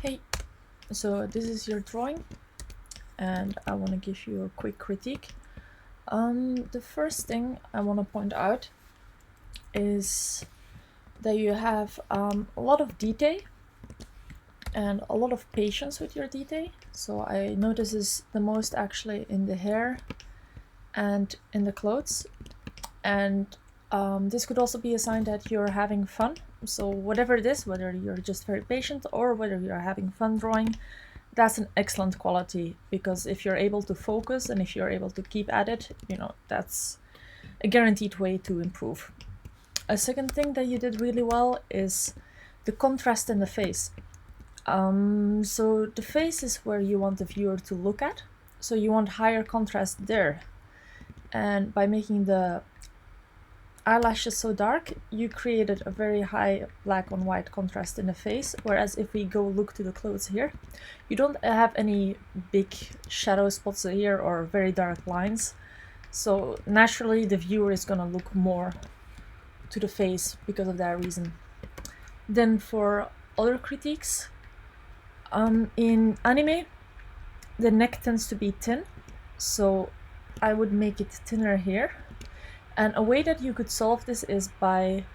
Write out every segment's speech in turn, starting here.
Hey, so this is your drawing and I want to give you a quick critique. The first thing I want to point out is that you have a lot of detail and a lot of patience with your detail. So I notice this the most actually in the hair and in the clothes, and this could also be a sign that you're having fun. So whatever it is, whether you're just very patient or whether you're having fun drawing, that's an excellent quality, because if you're able to focus and if you're able to keep at it, you know, that's a guaranteed way to improve. A second thing that you did really well is the contrast in the face. So the face is where you want the viewer to look at, so you want higher contrast there, and by making the eyelashes so dark, you created a very high black on white contrast in the face, whereas if we go look to the clothes here, you don't have any big shadow spots here or very dark lines, so naturally the viewer is gonna look more to the face because of that reason. Then for other critiques, in anime the neck tends to be thin, so I would make it thinner here. And a way that you could solve this is by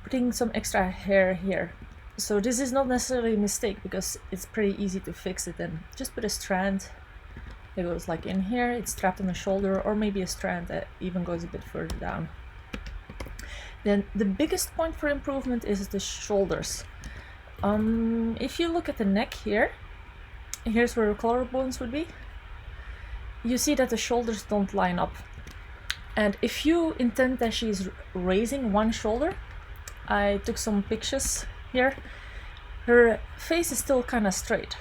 putting some extra hair here. So this is not necessarily a mistake because it's pretty easy to fix it. And just put a strand that goes like in here, it's strapped on the shoulder, or maybe a strand that even goes a bit further down. Then the biggest point for improvement is the shoulders. If you look at the neck here, here's where the collarbones would be. You see that the shoulders don't line up. And if you intend that she's raising one shoulder, I took some pictures here, her face is still kind of straight.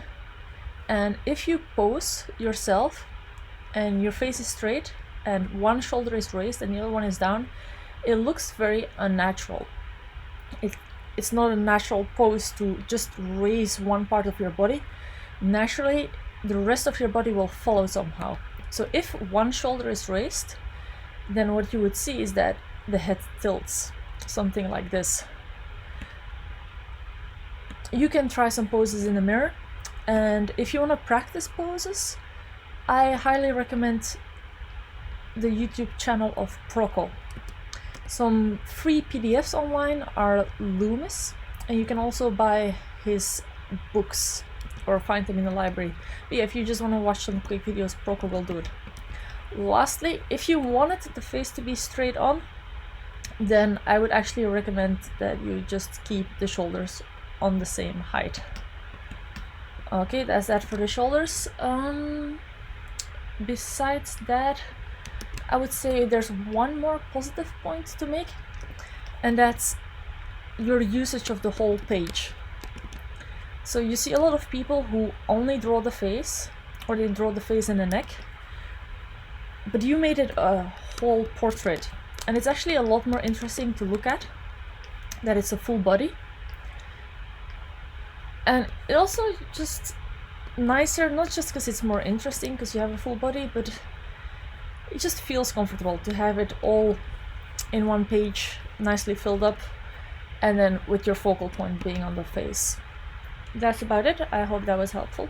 And if you pose yourself and your face is straight and one shoulder is raised and the other one is down, it looks very unnatural. It's not a natural pose to just raise one part of your body. Naturally, the rest of your body will follow somehow. So if one shoulder is raised, then what you would see is that the head tilts, something like this. You can try some poses in the mirror, and if you want to practice poses, I highly recommend the YouTube channel of Proco. Some free PDFs online are Loomis, and you can also buy his books or find them in the library. But yeah, if you just want to watch some quick videos, Proco will do it. Lastly, if you wanted the face to be straight on, then I would actually recommend that you just keep the shoulders on the same height. Okay, that's that for the shoulders. Besides that, I would say there's one more positive point to make, and that's your usage of the whole page. So you see a lot of people who only draw the face, or they draw the face and the neck, but you made it a whole portrait, and it's actually a lot more interesting to look at that it's a full body. And it also just nicer, not just because it's more interesting because you have a full body, but it just feels comfortable to have it all in one page, nicely filled up, and then with your focal point being on the face. That's about it. I hope that was helpful.